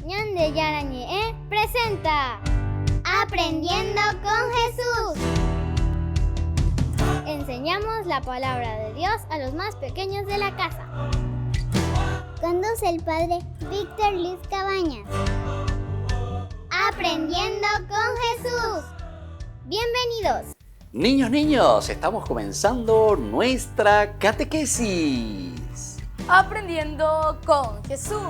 Ñande Yarañe presenta Aprendiendo con Jesús. Enseñamos la palabra de Dios a los más pequeños de la casa. Conduce el padre Víctor Luis Cabañas. Aprendiendo con Jesús. Bienvenidos. Niños, estamos comenzando nuestra catequesis. Aprendiendo con Jesús.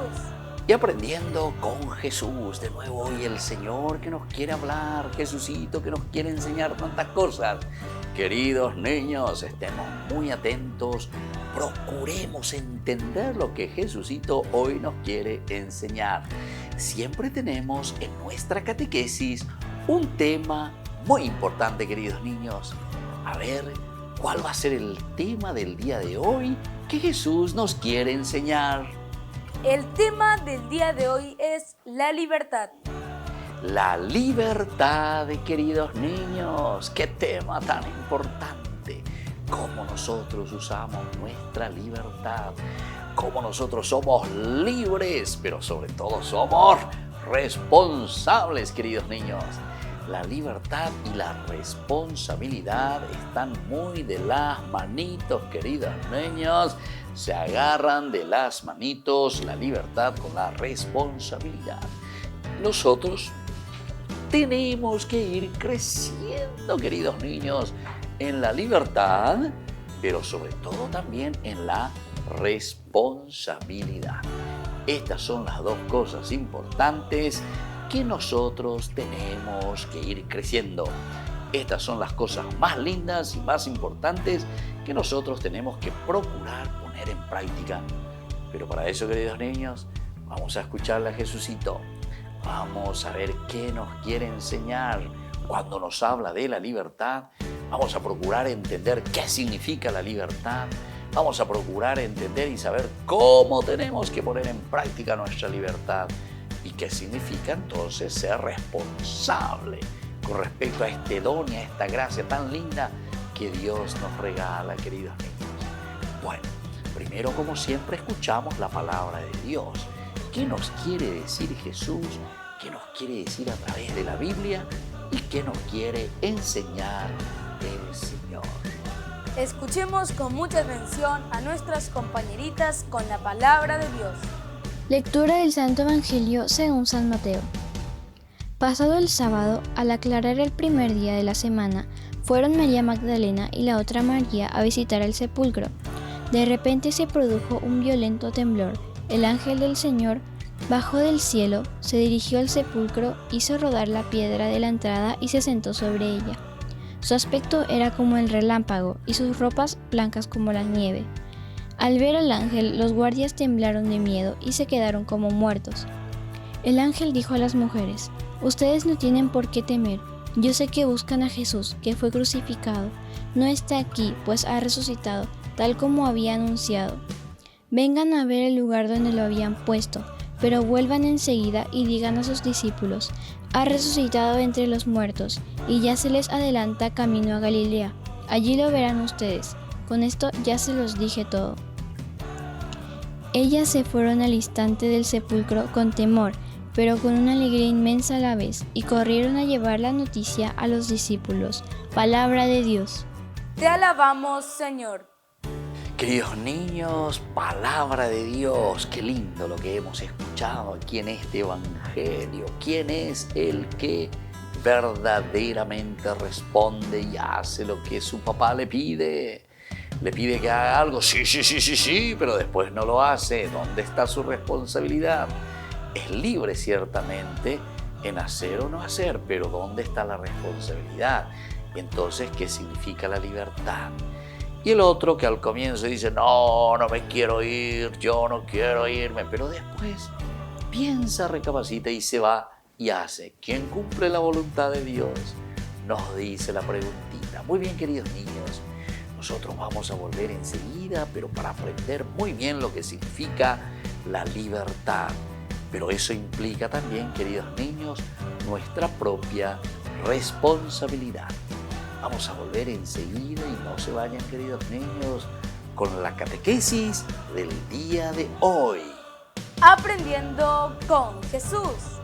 Y aprendiendo con Jesús. De nuevo hoy el Señor que nos quiere hablar, Jesucito que nos quiere enseñar tantas cosas. Queridos niños, estemos muy atentos, procuremos entender lo que Jesucito hoy nos quiere enseñar. Siempre tenemos en nuestra catequesis un tema muy importante, queridos niños. A ver, ¿cuál va a ser el tema del día de hoy que Jesús nos quiere enseñar? El tema del día de hoy es la libertad. La libertad, queridos niños. ¡Qué tema tan importante! Cómo nosotros usamos nuestra libertad. Cómo nosotros somos libres, pero sobre todo somos responsables, queridos niños. La libertad y la responsabilidad están muy de las manitos, queridos niños. Se agarran de las manitos la libertad con la responsabilidad. Nosotros tenemos que ir creciendo, queridos niños, en la libertad, pero sobre todo también en la responsabilidad. Estas son las dos cosas importantes que nosotros tenemos que ir creciendo. Estas son las cosas más lindas y más importantes que nosotros tenemos que procurar poner en práctica. Pero para eso, queridos niños, vamos a escucharle a Jesucito. Vamos a ver qué nos quiere enseñar cuando nos habla de la libertad. Vamos a procurar entender qué significa la libertad. Vamos a procurar entender y saber cómo tenemos que poner en práctica nuestra libertad. ¿Y qué significa entonces ser responsable con respecto a este don y a esta gracia tan linda que Dios nos regala, queridos niños? Bueno, primero, como siempre, escuchamos la palabra de Dios. ¿Qué nos quiere decir Jesús? ¿Qué nos quiere decir a través de la Biblia? ¿Y qué nos quiere enseñar el Señor? Escuchemos con mucha atención a nuestras compañeritas con la palabra de Dios. Lectura del Santo Evangelio según San Mateo. Pasado el sábado, al aclarar el primer día de la semana, fueron María Magdalena y la otra María a visitar el sepulcro. De repente se produjo un violento temblor. El ángel del Señor bajó del cielo, se dirigió al sepulcro, hizo rodar la piedra de la entrada y se sentó sobre ella. Su aspecto era como el relámpago y sus ropas blancas como la nieve. Al ver al ángel, los guardias temblaron de miedo y se quedaron como muertos. El ángel dijo a las mujeres: «Ustedes no tienen por qué temer. Yo sé que buscan a Jesús, que fue crucificado. No está aquí, pues ha resucitado, tal como había anunciado. Vengan a ver el lugar donde lo habían puesto, pero vuelvan enseguida y digan a sus discípulos: ha resucitado entre los muertos, y ya se les adelanta camino a Galilea. Allí lo verán ustedes. Con esto ya se los dije todo». Ellas se fueron al instante del sepulcro con temor, pero con una alegría inmensa a la vez, y corrieron a llevar la noticia a los discípulos. Palabra de Dios. Te alabamos, Señor. Queridos niños, palabra de Dios. Qué lindo lo que hemos escuchado aquí en este Evangelio. ¿Quién es el que verdaderamente responde y hace lo que su papá le pide? Le pide que haga algo, sí, pero después no lo hace. ¿Dónde está su responsabilidad? Es libre ciertamente en hacer o no hacer, pero ¿dónde está la responsabilidad? Entonces, ¿qué significa la libertad? Y el otro que al comienzo dice: no me quiero ir, yo no quiero irme, pero después piensa, recapacita y se va y hace. ¿Quién cumple la voluntad de Dios? Nos dice la preguntita. Muy bien, queridos niños, nosotros vamos a volver enseguida, pero para aprender muy bien lo que significa la libertad. Pero eso implica también, queridos niños, nuestra propia responsabilidad. Vamos a volver enseguida y no se vayan, queridos niños, con la catequesis del día de hoy. Aprendiendo con Jesús.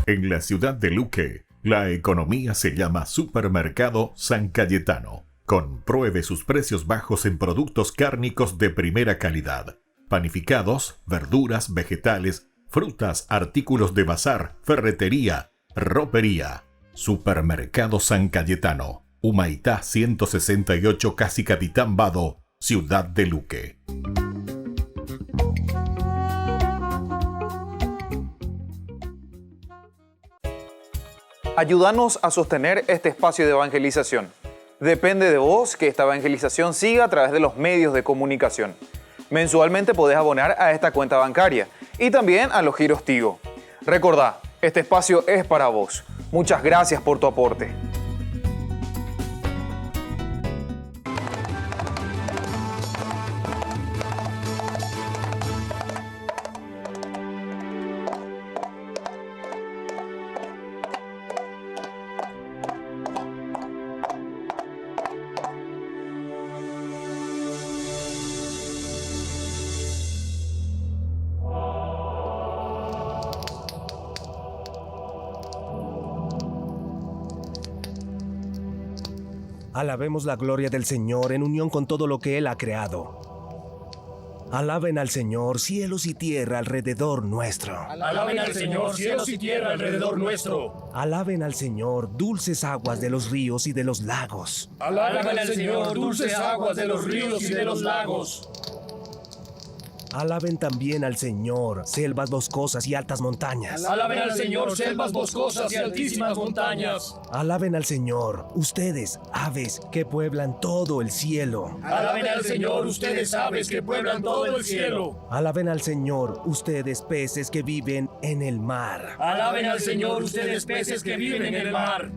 En la ciudad de Luque, la economía se llama Supermercado San Cayetano. Compruebe sus precios bajos en productos cárnicos de primera calidad. Panificados, verduras, vegetales, frutas, artículos de bazar, ferretería, ropería. Supermercado San Cayetano, Humaitá 168, Casi Capitán Vado, ciudad de Luque. Ayúdanos a sostener este espacio de evangelización. Depende de vos que esta evangelización siga a través de los medios de comunicación. Mensualmente podés abonar a esta cuenta bancaria y también a los giros Tigo. Recordá, este espacio es para vos. Muchas gracias por tu aporte. Alabemos la gloria del Señor en unión con todo lo que Él ha creado. Alaben al Señor cielos y tierra alrededor nuestro. Alaben al Señor cielos y tierra alrededor nuestro. Alaben al Señor dulces aguas de los ríos y de los lagos. Alaben al Señor dulces aguas de los ríos y de los lagos. Alaben también al Señor selvas boscosas y altas montañas. Alaben al Señor selvas boscosas y altísimas montañas. Alaben al Señor ustedes, aves que pueblan todo el cielo. Alaben al Señor ustedes, aves que pueblan todo el cielo. Alaben al Señor ustedes, peces que viven en el mar. Alaben al Señor ustedes, peces que viven en el mar.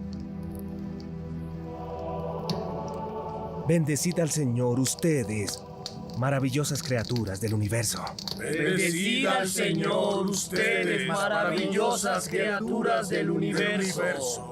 Bendecid al Señor ustedes, maravillosas criaturas del universo. Bendecid al Señor ustedes, maravillosas criaturas del universo.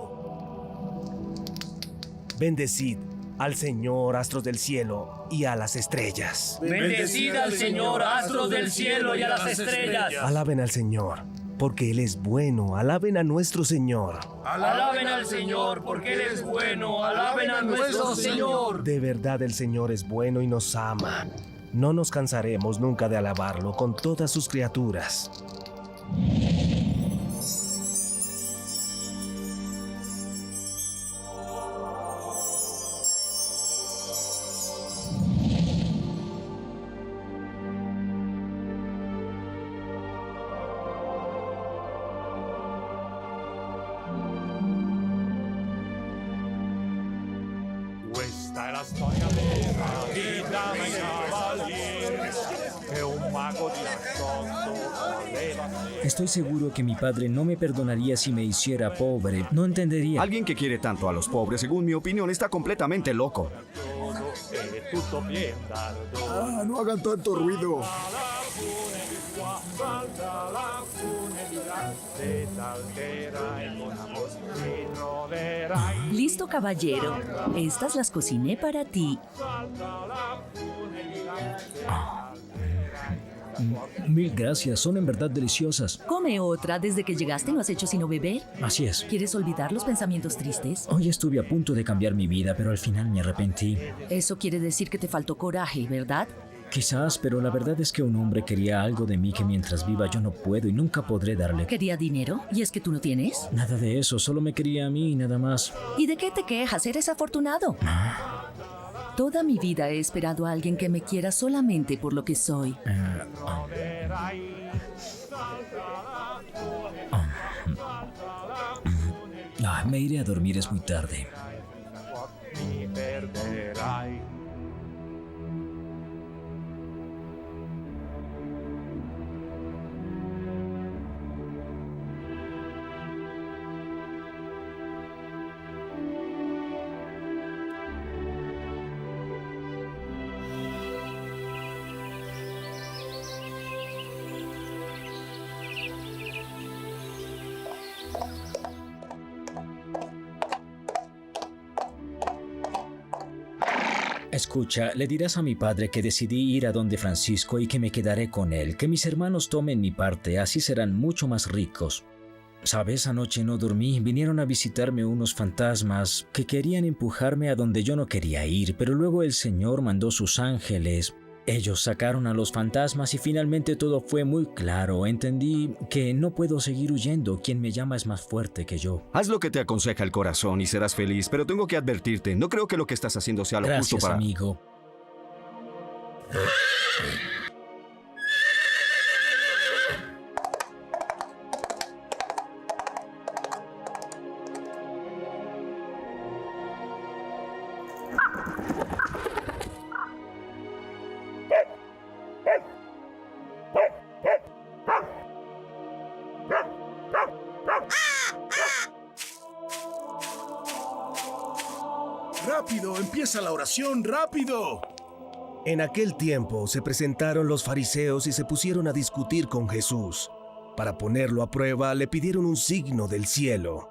Bendecid al Señor, astros del cielo, y a las estrellas. Bendecid al Señor, astros del cielo y a las estrellas. Alaben al Señor, porque Él es bueno. Alaben a nuestro Señor. Alaben al Señor, porque Él es bueno. Alaben a nuestro Señor. De verdad el Señor es bueno y nos ama. No nos cansaremos nunca de alabarlo con todas sus criaturas. Questa è la storia vera di Dama Cavaliere, che un mago di nascosto voleva ser. Estoy seguro que mi padre no me perdonaría si me hiciera pobre. No entendería. Alguien que quiere tanto a los pobres, según mi opinión, está completamente loco. E tutto bien dardo. No hagan tanto ruido. Salta la funebra, se t'alterai con amor, ti troverai. Listo, caballero. Estas las cociné para ti. Salta la funebra, se Mil gracias, son en verdad deliciosas. Come otra. Desde que llegaste no has hecho sino beber. Así es. ¿Quieres olvidar los pensamientos tristes? Hoy estuve a punto de cambiar mi vida, pero al final me arrepentí. Eso quiere decir que te faltó coraje, ¿verdad? Quizás, pero la verdad es que un hombre quería algo de mí que mientras viva yo no puedo y nunca podré darle. ¿Quería dinero? ¿Y es que tú no tienes? Nada de eso, solo me quería a mí y nada más. ¿Y de qué te quejas? Eres afortunado. Toda mi vida he esperado a alguien que me quiera solamente por lo que soy. Me iré a dormir, es muy tarde. mi perderai. Escucha, le dirás a mi padre que decidí ir a donde Francisco y que me quedaré con él, que mis hermanos tomen mi parte, así serán mucho más ricos. Sabes, anoche no dormí, vinieron a visitarme unos fantasmas que querían empujarme a donde yo no quería ir, pero luego el Señor mandó sus ángeles. Ellos sacaron a los fantasmas y finalmente todo fue muy claro. Entendí que no puedo seguir huyendo. Quien me llama es más fuerte que yo. Haz lo que te aconseja el corazón y serás feliz, pero tengo que advertirte, no creo que lo que estás haciendo sea lo justo para... Gracias, amigo. ¡Rápido! ¡Empieza la oración! ¡Rápido! En aquel tiempo se presentaron los fariseos y se pusieron a discutir con Jesús. Para ponerlo a prueba, le pidieron un signo del cielo.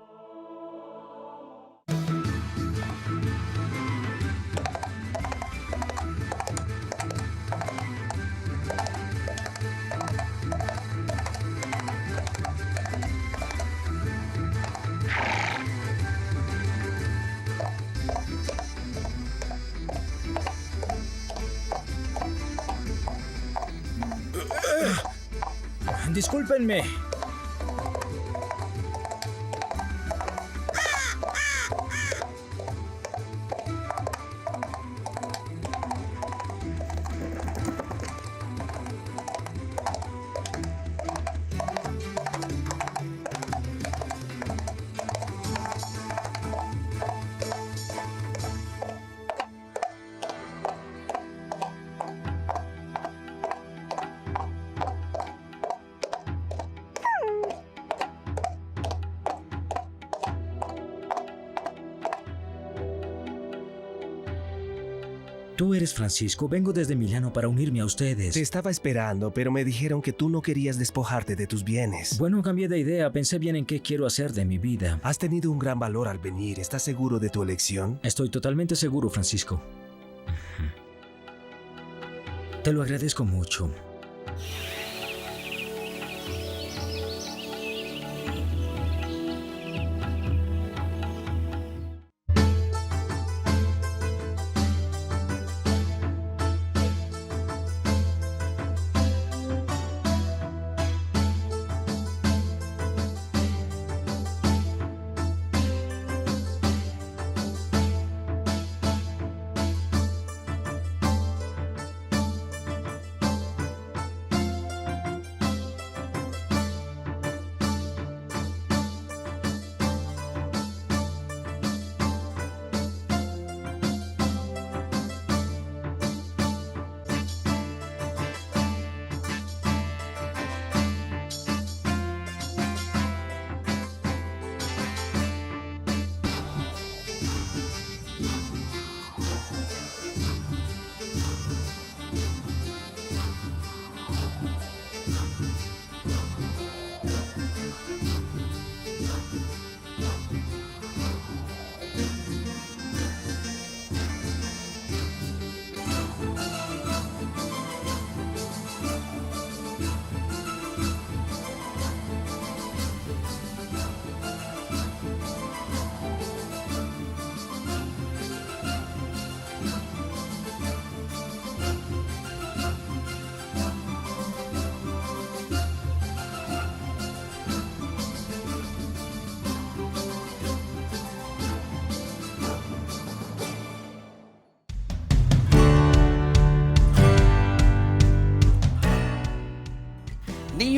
Discúlpenme. Tú eres Francisco. Vengo desde Milano para unirme a ustedes. Te estaba esperando, pero me dijeron que tú no querías despojarte de tus bienes. Bueno, cambié de idea. Pensé bien en qué quiero hacer de mi vida. Has tenido un gran valor al venir. ¿Estás seguro de tu elección? Estoy totalmente seguro, Francisco. Te lo agradezco mucho.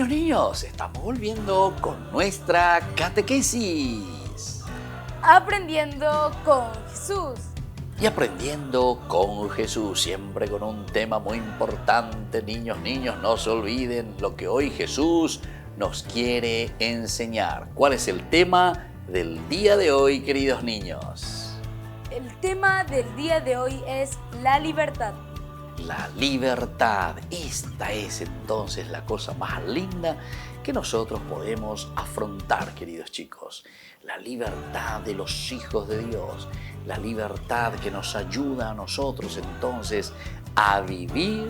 Niños, estamos volviendo con nuestra catequesis. Aprendiendo con Jesús. Y aprendiendo con Jesús, siempre con un tema muy importante. Niños, no se olviden lo que hoy Jesús nos quiere enseñar. ¿Cuál es el tema del día de hoy, queridos niños? El tema del día de hoy es la libertad. La libertad. Esta es entonces la cosa más linda que nosotros podemos afrontar, queridos chicos. la libertad de los hijos de Dios, la libertad que nos ayuda a nosotros entonces a vivir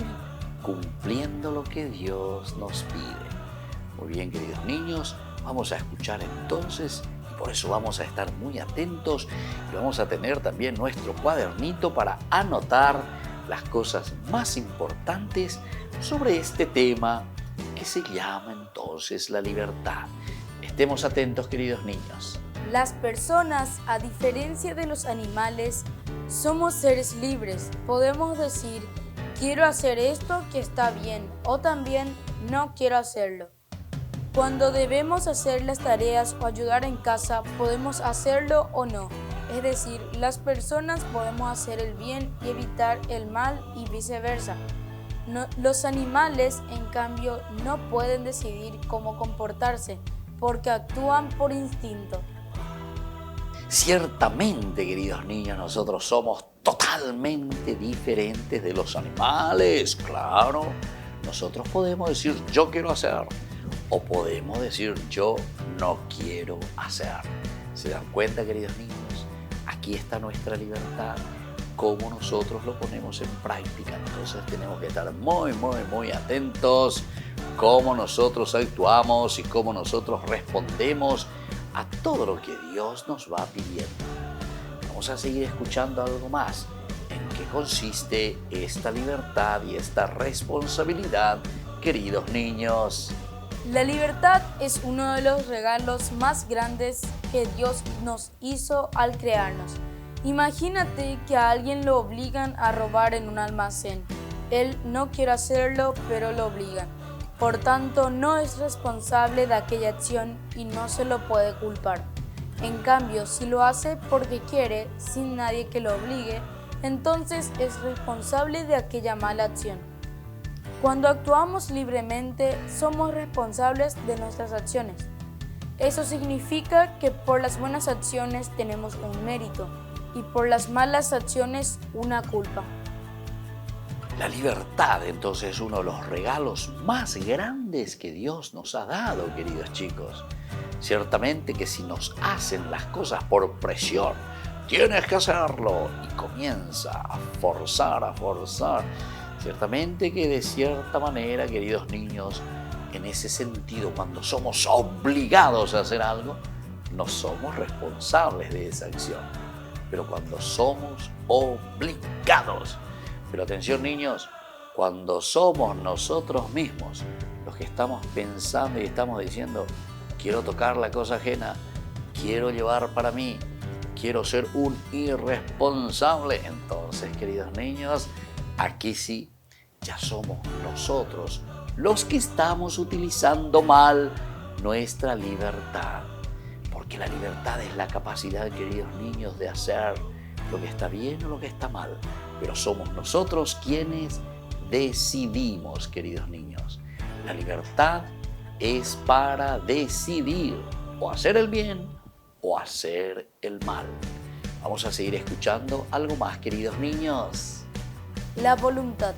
cumpliendo lo que Dios nos pide. Muy bien, queridos niños, vamos a escuchar entonces, y por eso vamos a estar muy atentos y vamos a tener también nuestro cuadernito para anotar las cosas más importantes sobre este tema que se llama entonces la libertad. Estemos atentos, queridos niños. Las personas, a diferencia de los animales, somos seres libres. Podemos decir, quiero hacer esto que está bien, o también no quiero hacerlo. Cuando debemos hacer las tareas o ayudar en casa, podemos hacerlo o no. Es decir, las personas podemos hacer el bien y evitar el mal y viceversa. Los animales, en cambio, no pueden decidir cómo comportarse porque actúan por instinto. Ciertamente, queridos niños, nosotros somos totalmente diferentes de los animales. Claro, nosotros podemos decir yo quiero hacer o podemos decir yo no quiero hacer. ¿Se dan cuenta, queridos niños? Aquí está nuestra libertad, cómo nosotros lo ponemos en práctica. Entonces tenemos que estar muy atentos cómo nosotros actuamos y cómo nosotros respondemos a todo lo que Dios nos va pidiendo. Vamos a seguir escuchando algo más. ¿En qué consiste esta libertad y esta responsabilidad, queridos niños? La libertad es uno de los regalos más grandes que Dios nos hizo al crearnos. Imagínate que a alguien lo obligan a robar en un almacén. Él no quiere hacerlo, pero lo obligan. Por tanto, no es responsable de aquella acción y no se lo puede culpar. En cambio, si lo hace porque quiere, sin nadie que lo obligue, entonces es responsable de aquella mala acción. Cuando actuamos libremente, somos responsables de nuestras acciones. Eso significa que por las buenas acciones tenemos un mérito y por las malas acciones una culpa. La libertad, entonces, es uno de los regalos más grandes que Dios nos ha dado, queridos chicos. Ciertamente que si nos hacen las cosas por presión, tienes que hacerlo, y comienza a forzar, ciertamente que de cierta manera, queridos niños, en ese sentido, cuando somos obligados a hacer algo, no somos responsables de esa acción. Pero cuando somos obligados, pero atención niños, cuando somos nosotros mismos los que estamos pensando y estamos diciendo, quiero tocar la cosa ajena, quiero llevar para mí, quiero ser un irresponsable, entonces, queridos niños, aquí sí, ya somos nosotros los que estamos utilizando mal nuestra libertad. Porque la libertad es la capacidad, queridos niños, de hacer lo que está bien o lo que está mal. Pero somos nosotros quienes decidimos, queridos niños. La libertad es para decidir o hacer el bien o hacer el mal. Vamos a seguir escuchando algo más, queridos niños. La voluntad.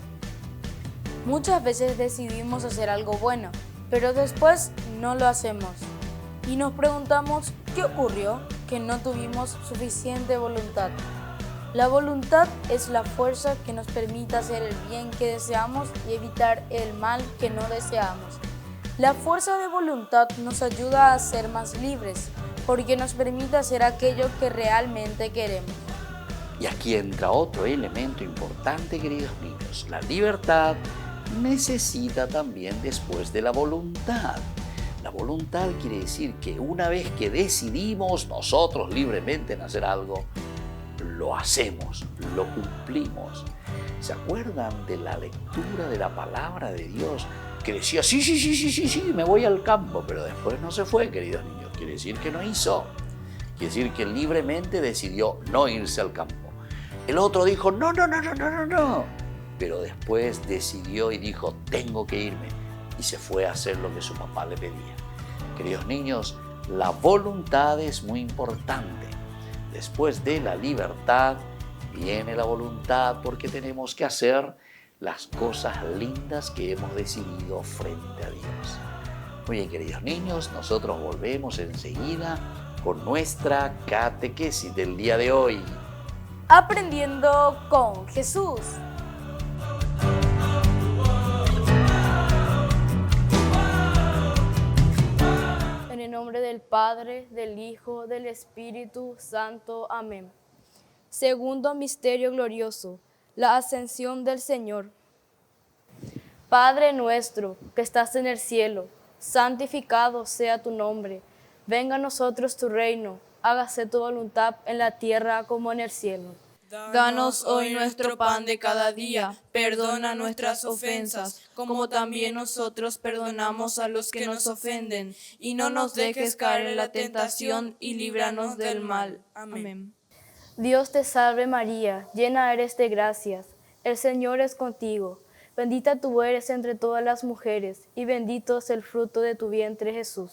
Muchas veces decidimos hacer algo bueno, pero después no lo hacemos. Y nos preguntamos, ¿qué ocurrió? Que no tuvimos suficiente voluntad. La voluntad es la fuerza que nos permite hacer el bien que deseamos y evitar el mal que no deseamos. La fuerza de voluntad nos ayuda a ser más libres, porque nos permite hacer aquello que realmente queremos. Y aquí entra otro elemento importante, queridos niños. La libertad necesita también después de la voluntad. La voluntad quiere decir que una vez que decidimos nosotros libremente en hacer algo, lo hacemos, lo cumplimos. ¿Se acuerdan de la lectura de la palabra de Dios? Que decía, sí, me voy al campo, pero después no se fue, queridos niños. Quiere decir que no hizo. Quiere decir que libremente decidió no irse al campo. El otro dijo, no. Pero después decidió y dijo, tengo que irme. Y se fue a hacer lo que su papá le pedía. Queridos niños, la voluntad es muy importante. Después de la libertad viene la voluntad porque tenemos que hacer las cosas lindas que hemos decidido frente a Dios. Muy bien, queridos niños, nosotros volvemos enseguida con nuestra catequesis del día de hoy. Aprendiendo con Jesús. En el nombre del Padre, del Hijo, del Espíritu Santo. Amén. Segundo misterio glorioso, la ascensión del Señor. Padre nuestro, que estás en el cielo, santificado sea tu nombre. Venga a nosotros tu reino, hágase tu voluntad en la tierra como en el cielo. Danos hoy nuestro pan de cada día, perdona nuestras ofensas, como también nosotros perdonamos a los que nos ofenden, y no nos dejes caer en la tentación, y líbranos del mal. Amén. Dios te salve María, llena eres de gracias, el Señor es contigo. Bendita tú eres entre todas las mujeres, y bendito es el fruto de tu vientre, Jesús.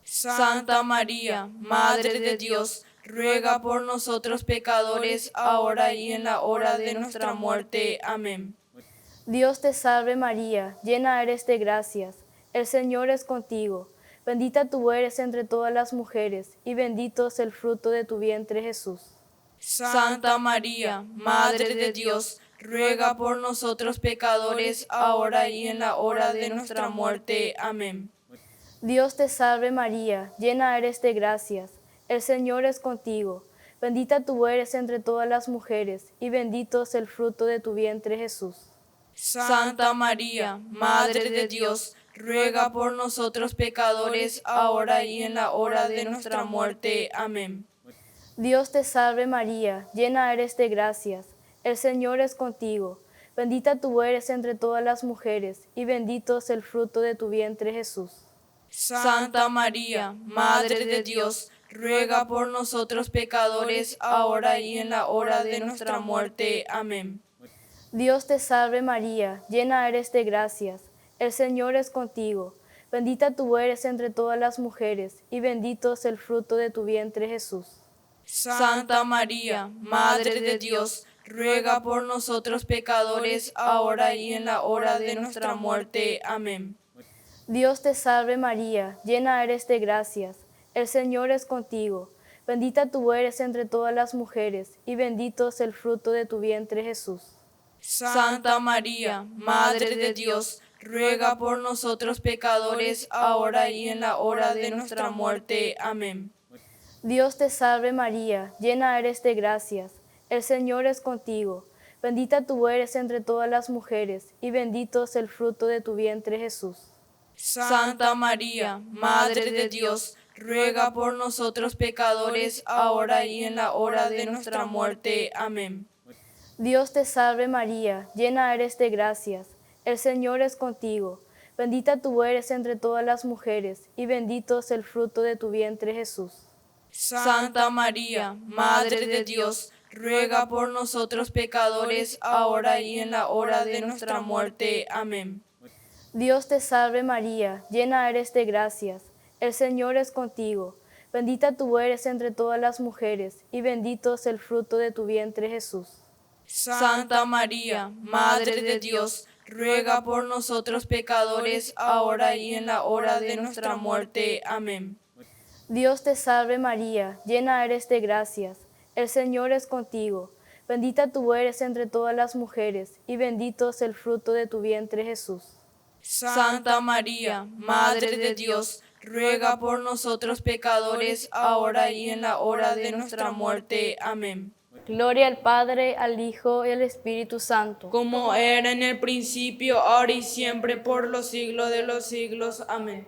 Santa María, Madre de Dios, ruega por nosotros pecadores, ahora y en la hora de nuestra muerte. Amén. Dios te salve María, llena eres de gracias, el Señor es contigo. Bendita tú eres entre todas las mujeres, y bendito es el fruto de tu vientre, Jesús. Santa María, Madre de Dios, ruega por nosotros pecadores, ahora y en la hora de nuestra muerte. Amén. Dios te salve María, llena eres de gracias, el Señor es contigo. Bendita tú eres entre todas las mujeres, y bendito es el fruto de tu vientre, Jesús. Santa María, Madre de Dios, ruega por nosotros pecadores, ahora y en la hora de nuestra muerte. Amén. Dios te salve María, llena eres de gracias, el Señor es contigo. Bendita tú eres entre todas las mujeres, y bendito es el fruto de tu vientre, Jesús. Santa María, Madre de Dios, ruega por nosotros pecadores, ahora y en la hora de nuestra muerte. Amén. Dios te salve María, llena eres de gracias, el Señor es contigo. Bendita tú eres entre todas las mujeres, y bendito es el fruto de tu vientre, Jesús. Santa María, Madre de Dios, ruega por nosotros pecadores, ahora y en la hora de nuestra muerte. Amén. Dios te salve María, llena eres de gracias, el Señor es contigo. Bendita tú eres entre todas las mujeres, y bendito es el fruto de tu vientre, Jesús. Santa María, Madre de Dios, ruega por nosotros pecadores, ahora y en la hora de nuestra muerte. Amén. Dios te salve María, llena eres de gracias, el Señor es contigo. Bendita tú eres entre todas las mujeres, y bendito es el fruto de tu vientre, Jesús. Santa María, Madre de Dios, ruega por nosotros pecadores, ahora y en la hora de nuestra muerte. Amén. Dios te salve María, llena eres de gracias, el Señor es contigo. Bendita tú eres entre todas las mujeres, y bendito es el fruto de tu vientre, Jesús. Santa María, Madre de Dios, ruega por nosotros pecadores, ahora y en la hora de nuestra muerte. Amén. Dios te salve María, llena eres de gracias, el Señor es contigo. Bendita tú eres entre todas las mujeres, y bendito es el fruto de tu vientre, Jesús. Santa María, Madre de Dios, ruega por nosotros pecadores, ahora y en la hora de nuestra muerte. Amén. Dios te salve María, llena eres de gracias, el Señor es contigo. Bendita tú eres entre todas las mujeres, y bendito es el fruto de tu vientre, Jesús. Santa María, Madre de Dios, ruega por nosotros pecadores, ahora y en la hora de nuestra muerte. Amén. Gloria al Padre, al Hijo y al Espíritu Santo. Como era en el principio, ahora y siempre, por los siglos de los siglos. Amén.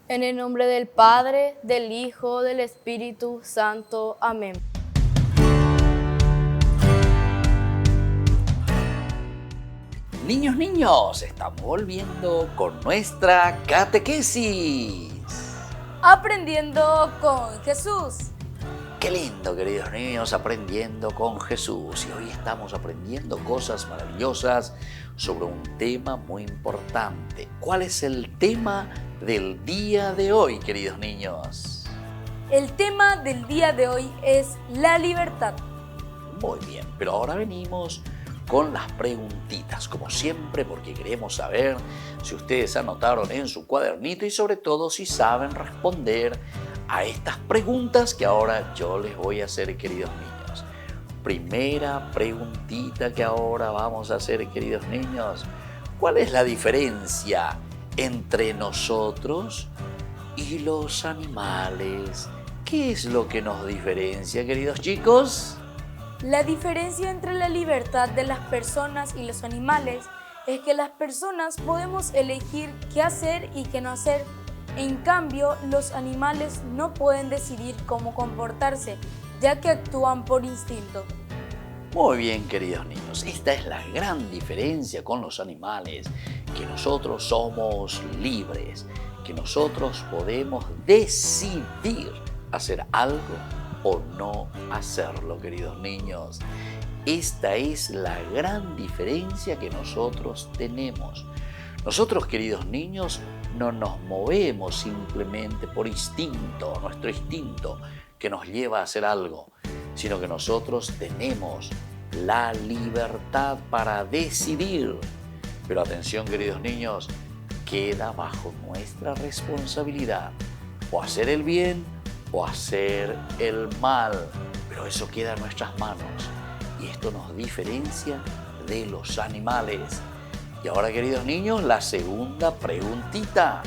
En el nombre del Padre, del Hijo, del Espíritu Santo. Amén. Niños, niños, estamos volviendo con nuestra catequesis. Aprendiendo con Jesús. Qué lindo, queridos niños, aprendiendo con Jesús. Y hoy estamos aprendiendo cosas maravillosas sobre un tema muy importante. ¿Cuál es el tema del día de hoy, queridos niños? El tema del día de hoy es la libertad. Muy bien, pero ahora venimos con las preguntitas, como siempre, porque queremos saber si ustedes anotaron en su cuadernito y sobre todo si saben responder a estas preguntas que ahora yo les voy a hacer, queridos niños. Primera preguntita que ahora vamos a hacer, queridos niños. ¿Cuál es la diferencia entre nosotros y los animales? ¿Qué es lo que nos diferencia, queridos chicos? La diferencia entre la libertad de las personas y los animales es que las personas podemos elegir qué hacer y qué no hacer. En cambio, los animales no pueden decidir cómo comportarse, ya que actúan por instinto. Muy bien, queridos niños, esta es la gran diferencia con los animales, que nosotros somos libres, que nosotros podemos decidir hacer algo o no hacerlo, queridos niños. Esta es la gran diferencia que nosotros tenemos. Nosotros, queridos niños, no nos movemos simplemente por instinto, nuestro instinto que nos lleva a hacer algo, sino que nosotros tenemos la libertad para decidir. Pero atención, queridos niños, queda bajo nuestra responsabilidad o hacer el bien o hacer el mal, pero eso queda en nuestras manos y esto nos diferencia de los animales. Y ahora, queridos niños, la segunda preguntita.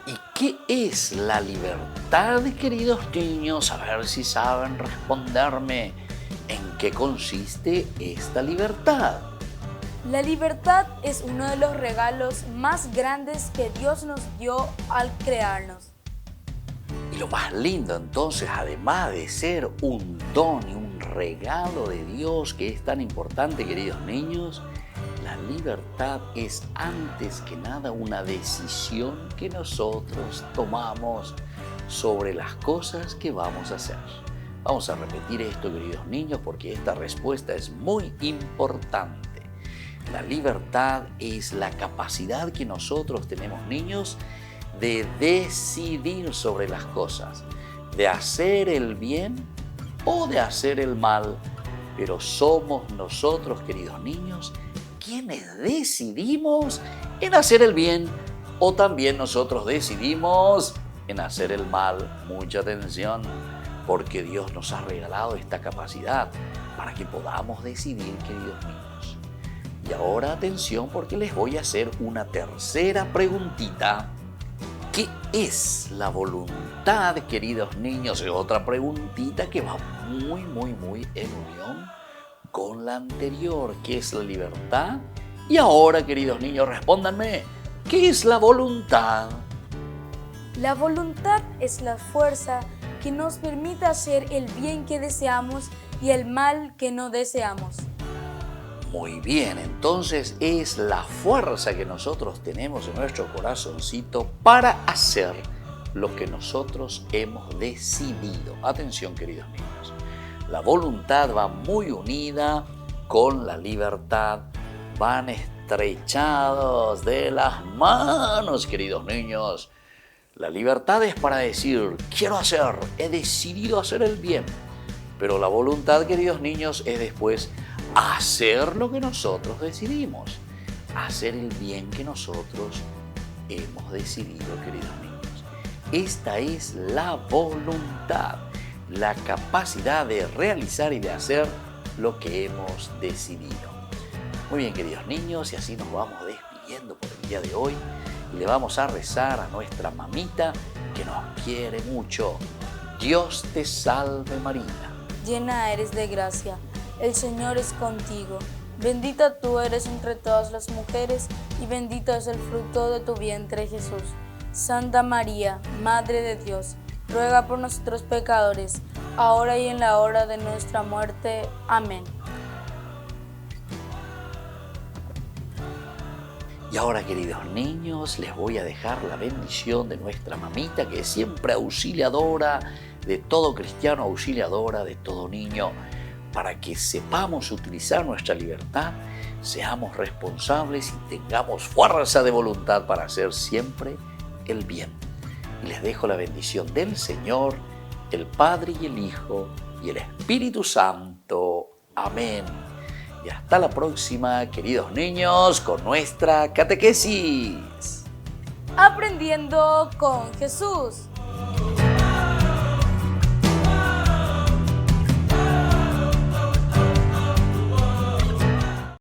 ¿Y qué es la libertad, queridos niños? A ver si saben responderme. ¿En qué consiste esta libertad? La libertad es uno de los regalos más grandes que Dios nos dio al crearnos. Y lo más lindo entonces, además de ser un don y un regalo de Dios que es tan importante, queridos niños, la libertad es antes que nada una decisión que nosotros tomamos sobre las cosas que vamos a hacer. Vamos a repetir esto, queridos niños, porque esta respuesta es muy importante. La libertad es la capacidad que nosotros tenemos, niños, de decidir sobre las cosas, de hacer el bien o de hacer el mal. Pero somos nosotros, queridos niños, quienes decidimos en hacer el bien o también nosotros decidimos en hacer el mal. Mucha atención, porque Dios nos ha regalado esta capacidad para que podamos decidir, queridos niños. Y ahora atención, porque les voy a hacer una tercera preguntita. ¿Qué es la voluntad, queridos niños? Es otra preguntita que va muy en unión con la anterior. ¿Qué es la libertad? Y ahora, queridos niños, respóndanme. ¿Qué es la voluntad? La voluntad es la fuerza que nos permite hacer el bien que deseamos y el mal que no deseamos. Muy bien, entonces es la fuerza que nosotros tenemos en nuestro corazoncito para hacer lo que nosotros hemos decidido. Atención, queridos niños, la voluntad va muy unida con la libertad, van estrechados de las manos, queridos niños. La libertad es para decir, quiero hacer, he decidido hacer el bien. Pero la voluntad, queridos niños, es después hacer lo que nosotros decidimos. Hacer el bien que nosotros hemos decidido, queridos niños. Esta es la voluntad, la capacidad de realizar y de hacer lo que hemos decidido. Muy bien, queridos niños, y así nos vamos despidiendo por el día de hoy. Y le vamos a rezar a nuestra mamita que nos quiere mucho. Dios te salve María. Llena eres de gracia, el Señor es contigo. Bendita tú eres entre todas las mujeres y bendito es el fruto de tu vientre, Jesús. Santa María, Madre de Dios, ruega por nosotros pecadores, ahora y en la hora de nuestra muerte. Amén. Y ahora, queridos niños, les voy a dejar la bendición de nuestra mamita, que es siempre auxiliadora de todo cristiano, auxiliadora de todo niño, para que sepamos utilizar nuestra libertad, seamos responsables y tengamos fuerza de voluntad para hacer siempre el bien. Y les dejo la bendición del Señor, el Padre y el Hijo y el Espíritu Santo. Amén. Y hasta la próxima, queridos niños, con nuestra catequesis. Aprendiendo con Jesús.